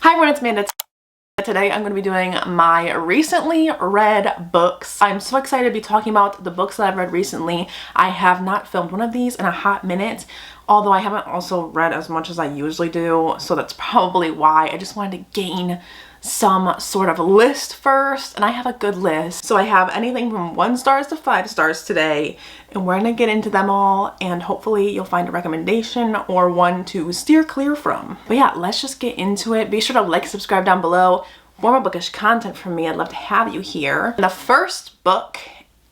Hi everyone, it's Amanda. Today I'm going to be doing my recently read books. I'm so excited to be talking about the books that I've read recently. I have not filmed one of these in a hot minute, although I haven't also read as much as I usually do, so that's probably why. I just wanted to gain some sort of list first, and I have a good list. So I have anything from 1 stars to 5 stars today, and we're gonna get into them all, and hopefully you'll find a recommendation or one to steer clear from. But yeah, let's just get into it. Be sure to like, subscribe down below for more bookish content from me. I'd love to have you here. And the first book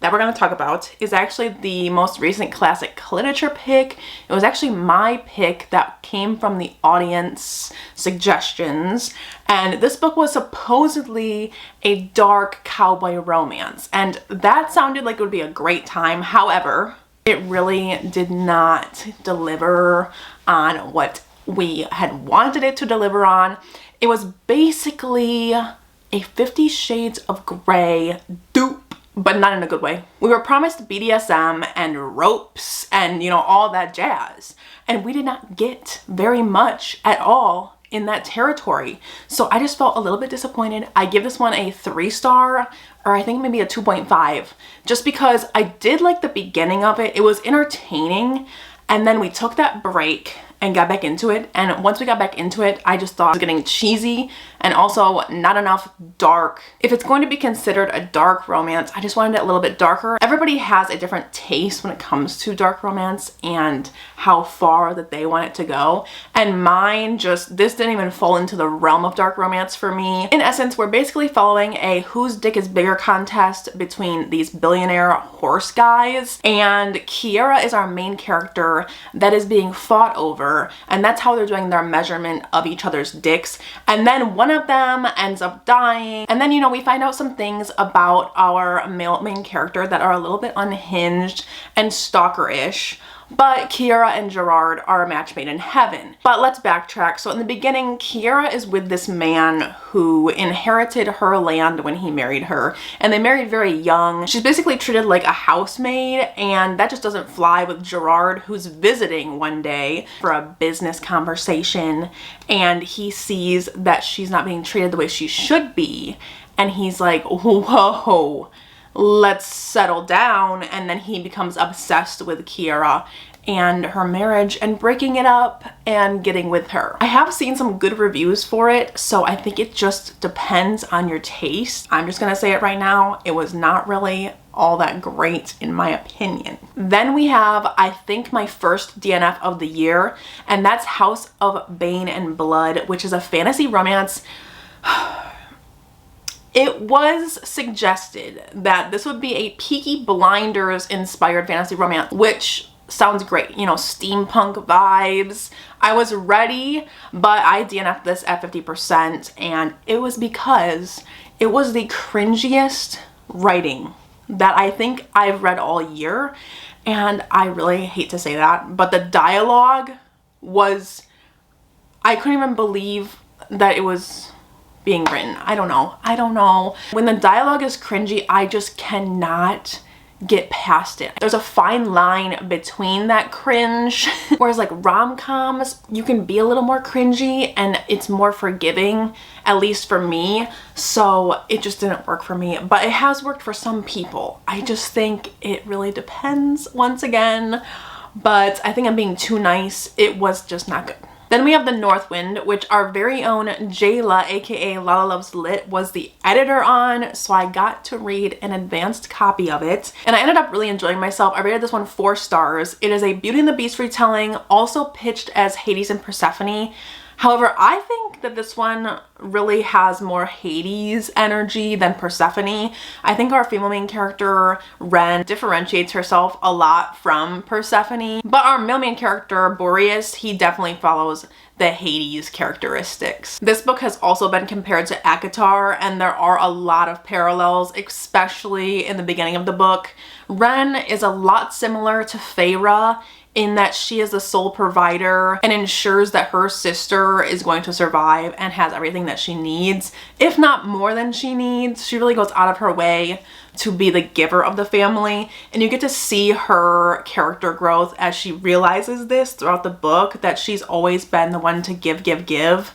that we're going to talk about is actually the most recent classic literature pick. It was actually my pick that came from the audience suggestions, and this book was supposedly a dark cowboy romance, and that sounded like it would be a great time. However, it really did not deliver on what we had wanted it to deliver on. It was basically a 50 Shades of Grey dupe, but not in a good way. We were promised BDSM and ropes and, you know, all that jazz, and we did not get very much at all in that territory. So I just felt a little bit disappointed. I give this one a 3 star, or I think maybe a 2.5, just because I did like the beginning of it. It was entertaining, and then we took that break and got back into it, and once we got back into it, I just thought it was getting cheesy and also not enough dark. If it's going to be considered a dark romance, I just wanted it a little bit darker. Everybody has a different taste when it comes to dark romance and how far that they want it to go, and mine just, this didn't even fall into the realm of dark romance for me. In essence, we're basically following a whose dick is bigger contest between these billionaire horse guys, and Kiera is our main character that is being fought over, and that's how they're doing their measurement of each other's dicks. And then one of them ends up dying, and then, you know, we find out some things about our male main character that are a little bit unhinged and stalker-ish. But Kiera and Gerard are a match made in heaven. But let's backtrack. So in the beginning, Kiera is with this man who inherited her land when he married her, and they married very young. She's basically treated like a housemaid, and that just doesn't fly with Gerard, who's visiting one day for a business conversation, and he sees that she's not being treated the way she should be, and he's like, whoa, let's settle down. And then he becomes obsessed with Kiera and her marriage and breaking it up and getting with her. I have seen some good reviews for it, so I think it just depends on your taste. I'm just gonna say it right now, it was not really all that great in my opinion. Then we have, I think, my first DNF of the year, and that's House of Bane and Blood, which is a fantasy romance. It was suggested that this would be a Peaky Blinders inspired fantasy romance, which sounds great, you know, steampunk vibes. I was ready, but I DNF'd this at 50%, and it was because it was the cringiest writing that I think I've read all year, and I really hate to say that, but the dialogue was, I couldn't even believe that it was being written. I don't know. When the dialogue is cringy, I just cannot get past it. There's a fine line between that cringe, whereas like rom-coms, you can be a little more cringy and it's more forgiving, at least for me. So it just didn't work for me, but it has worked for some people. I just think it really depends once again, but I think I'm being too nice. It was just not good. Then we have The North Wind, which our very own Jayla, aka Lala Loves Lit, was the editor on, so I got to read an advanced copy of it, and I ended up really enjoying myself. I rated this one 4 stars. It is a Beauty and the Beast retelling, also pitched as Hades and Persephone. However, I think that this one really has more Hades energy than Persephone. I think our female main character, Ren, differentiates herself a lot from Persephone, but our male main character, Boreas, he definitely follows the Hades characteristics. This book has also been compared to ACOTAR, and there are a lot of parallels, especially in the beginning of the book. Ren is a lot similar to Feyre in that she is the sole provider and ensures that her sister is going to survive and has everything that she needs, if not more than she needs. She really goes out of her way to be the giver of the family, and you get to see her character growth as she realizes this throughout the book, that she's always been the one to give.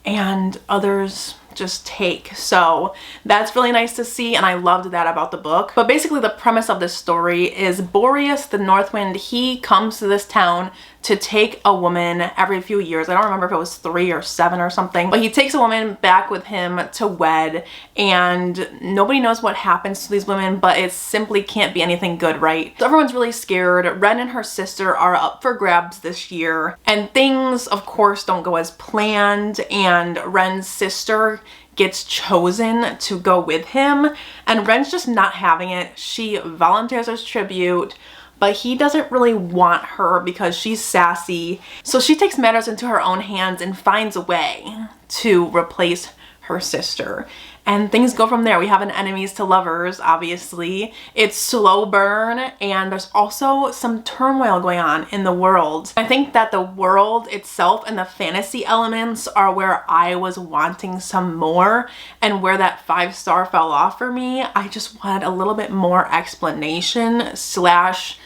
and others just take. So that's really nice to see, and I loved that about the book. But basically the premise of this story is Boreas the Northwind, he comes to this town to take a woman every few years. I don't remember if it was 3 or 7 or something, but he takes a woman back with him to wed, and nobody knows what happens to these women, but it simply can't be anything good, right? So everyone's really scared. Ren and her sister are up for grabs this year, and things of course don't go as planned, and Ren's sister gets chosen to go with him, and Ren's just not having it. She volunteers as tribute, but he doesn't really want her because she's sassy. So she takes matters into her own hands and finds a way to replace her sister. And things go from there. We have an enemies to lovers, obviously. It's slow burn, and there's also some turmoil going on in the world. I think that the world itself and the fantasy elements are where I was wanting some more, and where that 5-star fell off for me. I just wanted a little bit more explanation slash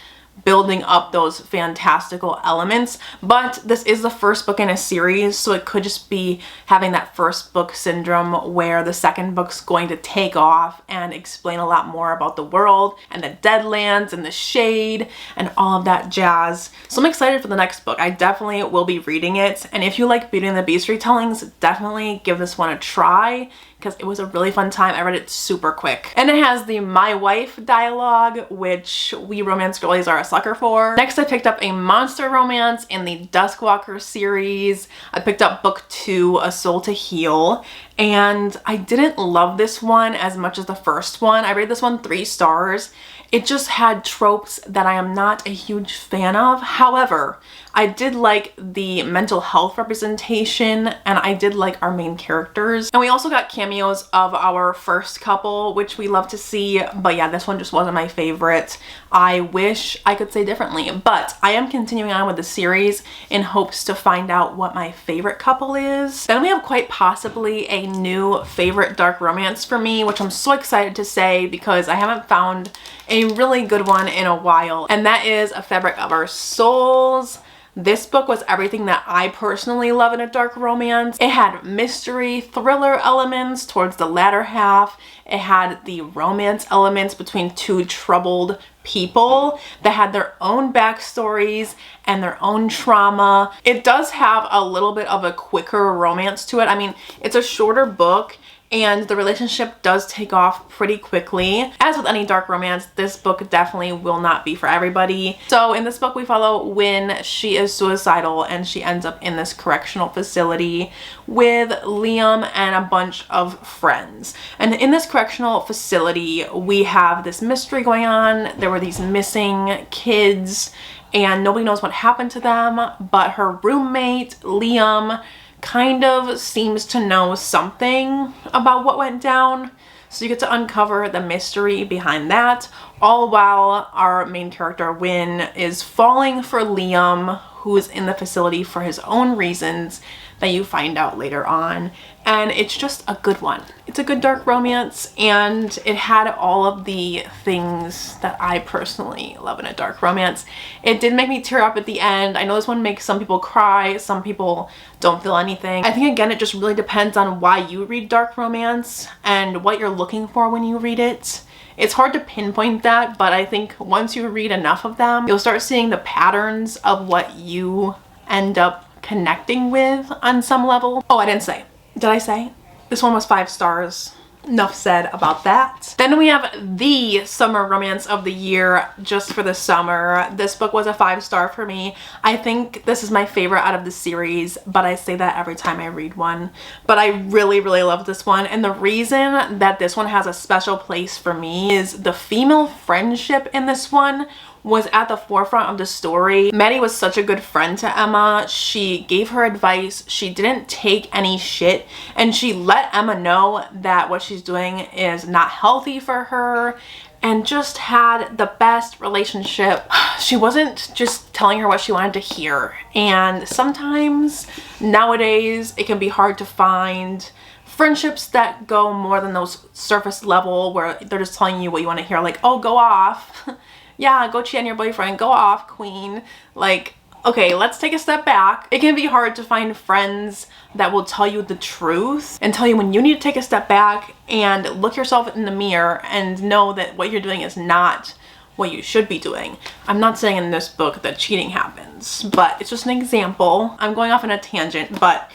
building up those fantastical elements. But this is the first book in a series, so it could just be having that first book syndrome where the second book's going to take off and explain a lot more about the world and the Deadlands and the Shade and all of that jazz. So I'm excited for the next book. I definitely will be reading it, and if you like Beauty and the Beast retellings, definitely give this one a try, because it was a really fun time. I read it super quick. And it has the My Wife dialogue, which we romance girlies are a sucker for. Next, I picked up a monster romance in the Duskwalker series. I picked up book 2, A Soul to Heal, and I didn't love this one as much as the first one. I rated this one 3 stars. It just had tropes that I am not a huge fan of. However, I did like the mental health representation, and I did like our main characters. And we also got cameos of our first couple, which we love to see. But yeah, this one just wasn't my favorite. I wish I could say differently, but I am continuing on with the series in hopes to find out what my favorite couple is. Then we have quite possibly a new favorite dark romance for me, which I'm so excited to say because I haven't found a really good one in a while, and that is A Fabric of Our Souls. This book was everything that I personally love in a dark romance. It had mystery, thriller elements towards the latter half. It had the romance elements between 2 troubled people that had their own backstories and their own trauma. It does have a little bit of a quicker romance to it. I mean, it's a shorter book, and the relationship does take off pretty quickly. As with any dark romance, this book definitely will not be for everybody. So in this book, we follow Wynne. She is suicidal, and she ends up in this correctional facility with Liam and a bunch of friends. And in this correctional facility, we have this mystery going on. There were these missing kids, and nobody knows what happened to them, but her roommate, Liam, kind of seems to know something about what went down. So you get to uncover the mystery behind that, all while our main character, Wynne, is falling for Liam, who is in the facility for his own reasons that you find out later on. And it's just a good one. It's a good dark romance, and it had all of the things that I personally love in a dark romance. It did make me tear up at the end. I know this one makes some people cry, some people don't feel anything. I think, again, it just really depends on why you read dark romance and what you're looking for when you read it. It's hard to pinpoint that, but I think once you read enough of them, you'll start seeing the patterns of what you end up connecting with on some level. Oh, I didn't say. Did I say? This one was 5 stars. Enough said about that. Then we have the summer romance of the year, Just for the Summer. This book was a 5-star for me. I think this is my favorite out of the series, but I say that every time I read one. But I really, really love this one. And the reason that this one has a special place for me is the female friendship in this one was at the forefront of the story. Maddie was such a good friend to Emma. She gave her advice. She didn't take any shit, and she let Emma know that what she's doing is not healthy for her, and just had the best relationship. She wasn't just telling her what she wanted to hear. And sometimes nowadays it can be hard to find friendships that go more than those surface level where they're just telling you what you want to hear, like, oh, go off. Yeah, go cheat on your boyfriend, go off, queen. Like, Okay, let's take a step back. It can be hard to find friends that will tell you the truth and tell you when you need to take a step back and look yourself in the mirror and know that what you're doing is not what you should be doing. I'm not saying in this book that cheating happens, but it's just an example. I'm going off on a tangent, but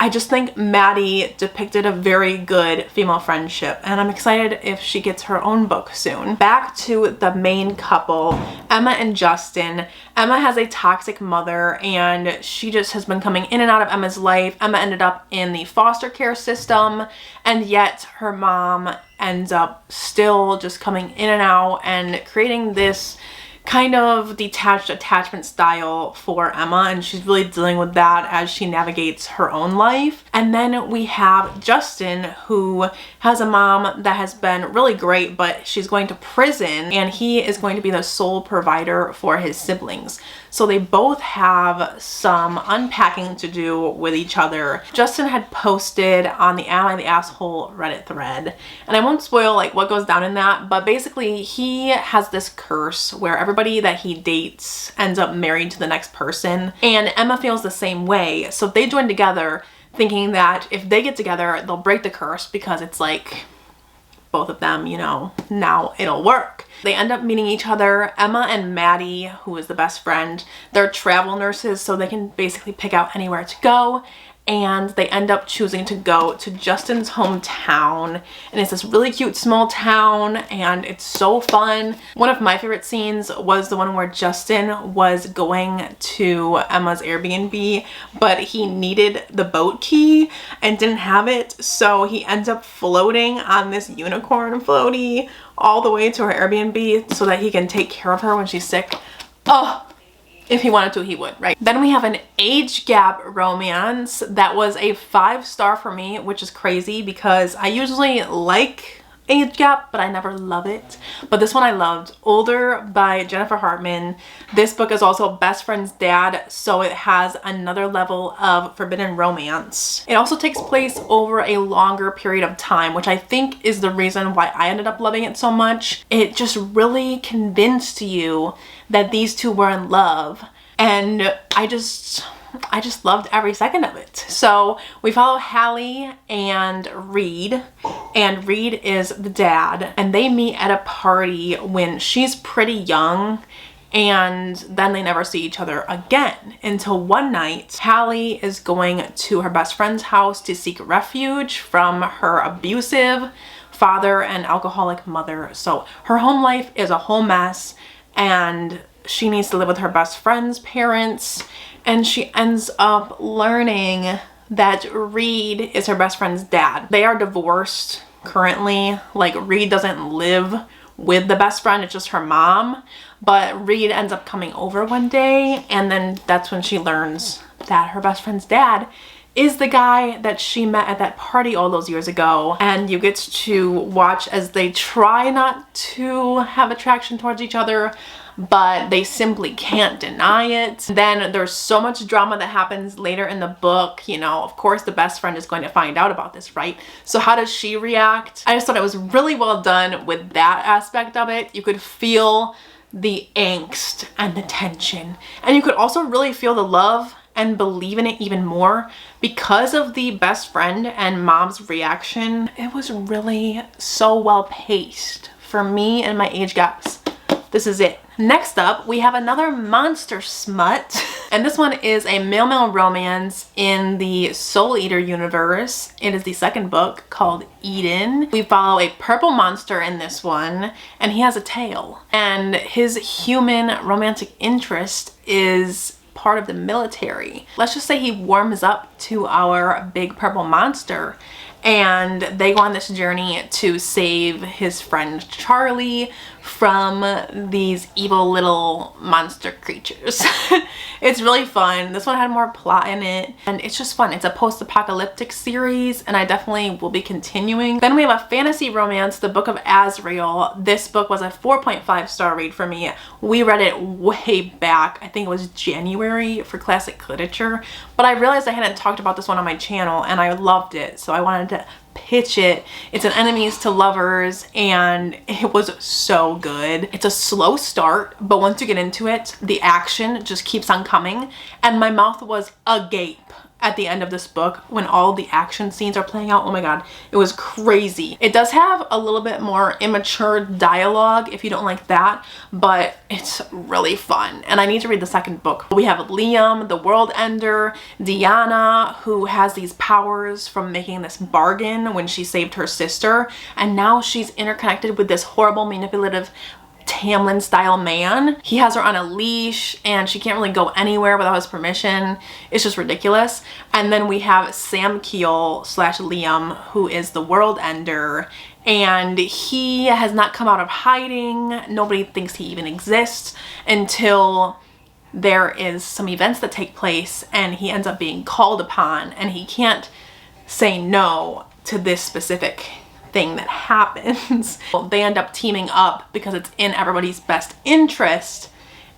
I just think Maddie depicted a very good female friendship, and I'm excited if she gets her own book soon. Back to the main couple, Emma and Justin. Emma has a toxic mother, and she just has been coming in and out of Emma's life. Emma ended up in the foster care system, and yet her mom ends up still just coming in and out and creating this kind of detached attachment style for Emma, and she's really dealing with that as she navigates her own life. And then we have Justin, who has a mom that has been really great, but she's going to prison, and he is going to be the sole provider for his siblings. So they both have some unpacking to do with each other. Justin had posted on the Am I the Asshole Reddit thread, and I won't spoil like what goes down in that, but basically he has this curse where everybody that he dates ends up married to the next person, and Emma feels the same way. So they join together thinking that if they get together, they'll break the curse because it's like both of them, you know, now it'll work. They end up meeting each other. Emma and Maddie, who is the best friend, they're travel nurses, so they can basically pick out anywhere to go. And they end up choosing to go to Justin's hometown, and it's this really cute small town, and it's so fun. One of my favorite scenes was the one where Justin was going to Emma's Airbnb, but he needed the boat key and didn't have it, so he ends up floating on this unicorn floaty all the way to her Airbnb so that he can take care of her when she's sick. Oh, if he wanted to, he would, right? Then we have an age gap romance that was a 5-star for me, which is crazy because I usually like age gap, but I never love it. But this one I loved. Older by Jennifer Hartman. This book is also Best Friend's Dad, so it has another level of forbidden romance. It also takes place over a longer period of time, which I think is the reason why I ended up loving it so much. It just really convinced you that these two were in love, and I just loved every second of it. So we follow Hallie and Reed is the dad, and they meet at a party when she's pretty young, and then they never see each other again until one night Hallie is going to her best friend's house to seek refuge from her abusive father and alcoholic mother. So her home life is a whole mess, and she needs to live with her best friend's parents, and she ends up learning that Reed is her best friend's dad. They are divorced currently. Like, Reed doesn't live with the best friend, it's just her mom, but Reed ends up coming over one day, and then that's when she learns that her best friend's dad is the guy that she met at that party all those years ago. And you get to watch as they try not to have attraction towards each other, but they simply can't deny it. Then there's so much drama that happens later in the book. You know, of course the best friend is going to find out about this, right? So how does she react? I just thought it was really well done with that aspect of it. You could feel the angst and the tension, and you could also really feel the love and believe in it even more because of the best friend and mom's reaction. It was really so well paced for me and my age gaps. This is it. Next up, we have another monster smut, and this one is a male-male romance in the Soul Eater universe. It is the second book, called Eden. We follow a purple monster in this one, and he has a tail, and his human romantic interest is part of the military. Let's just say he warms up to our big purple monster, and they go on this journey to save his friend Charlie from these evil little monster creatures. It's really fun. This one had more plot in it, and it's just fun. It's a post-apocalyptic series, and I definitely will be continuing. Then we have a fantasy romance, The Book of Azrael. This book was a 4.5-star read for me. We read it way back. I think it was January for classic literature, but I realized I hadn't talked about this one on my channel, and I loved it, so I wanted to pitch it. It's an enemies to lovers, and it was so good. It's a slow start, but once you get into it, the action just keeps on coming, and my mouth was agape at the end of this book when all the action scenes are playing out. Oh my god, it was crazy. It does have a little bit more immature dialogue if you don't like that, but it's really fun, and I need to read the second book. We have Liam, the world ender, Deanna, who has these powers from making this bargain when she saved her sister, and now she's interconnected with this horrible, manipulative Tamlin style man. He has her on a leash and she can't really go anywhere without his permission. It's just ridiculous. And then we have Sam Keel / Liam, who is the world ender, and he has not come out of hiding. Nobody thinks he even exists until there is some events that take place and he ends up being called upon, and he can't say no to this specific thing that happens. Well, they end up teaming up because it's in everybody's best interest,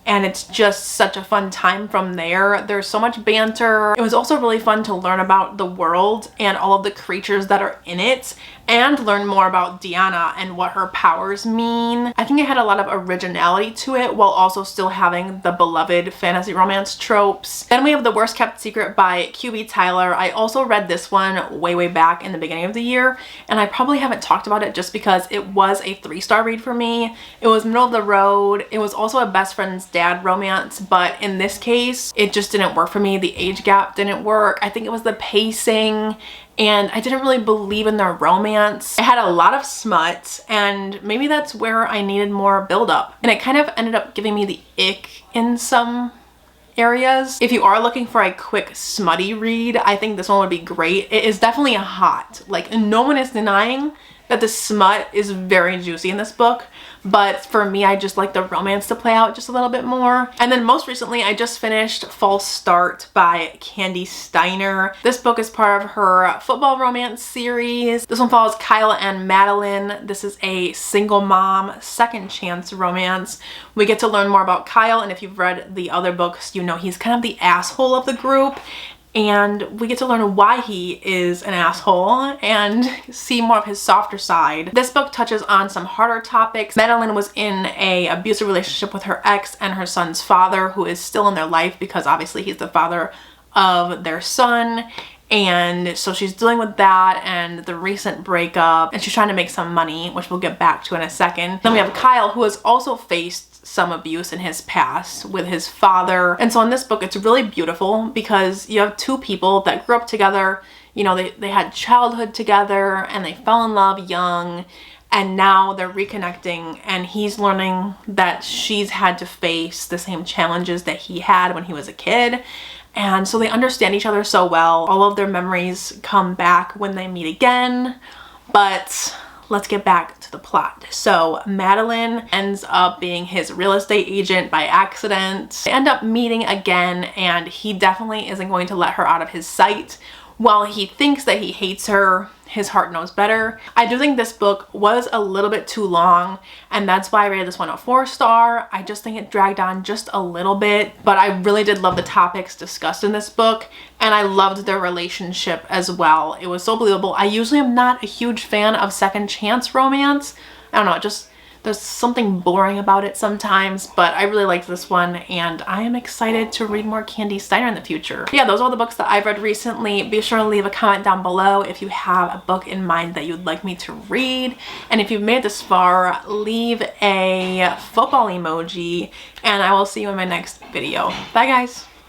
and it's just such a fun time from there. There's so much banter. It was also really fun to learn about the world and all of the creatures that are in it, and learn more about Deanna and what her powers mean. I think it had a lot of originality to it while also still having the beloved fantasy romance tropes. Then we have The Worst Kept Secret by QB Tyler. I also read this one way back in the beginning of the year, and I probably haven't talked about it just because it was a 3-star read for me. It was middle of the road. It was also a best friend's dad romance, but in this case, it just didn't work for me. The age gap didn't work. I think it was the pacing, and I didn't really believe in their romance. It had a lot of smut, and maybe that's where I needed more build-up. And it kind of ended up giving me the ick in some areas. If you are looking for a quick smutty read, I think this one would be great. It is definitely a hot. Like, no one is denying that the smut is very juicy in this book, but for me, I just like the romance to play out just a little bit more. And then most recently, I just finished False Start by Candy Steiner. This book is part of her football romance series. This one follows Kyle and Madeline. This is a single mom, second chance romance. We get to learn more about Kyle, and if you've read the other books, you know he's kind of the asshole of the group. And we get to learn why he is an asshole and see more of his softer side. This book touches on some harder topics. Madeline was in an abusive relationship with her ex and her son's father, who is still in their life because obviously he's the father of their son. And so she's dealing with that and the recent breakup, and she's trying to make some money, which we'll get back to in a second. Then we have Kyle, who has also faced some abuse in his past with his father. And so in this book, it's really beautiful because you have two people that grew up together. You know, they had childhood together and they fell in love young, and now they're reconnecting, and he's learning that she's had to face the same challenges that he had when he was a kid. And so they understand each other so well. All of their memories come back when they meet again. But let's get back to the plot. So Madeline ends up being his real estate agent by accident. They end up meeting again, and he definitely isn't going to let her out of his sight. While he thinks that he hates her, his heart knows better. I do think this book was a little bit too long, and that's why I rated this one a 4-star. I just think it dragged on just a little bit, but I really did love the topics discussed in this book, and I loved their relationship as well. It was so believable. I usually am not a huge fan of second chance romance. I don't know, just there's something boring about it sometimes, but I really liked this one, and I am excited to read more Candy Steiner in the future. Yeah, those are all the books that I've read recently. Be sure to leave a comment down below if you have a book in mind that you'd like me to read. And if you've made it this far, leave a football emoji, and I will see you in my next video. Bye, guys.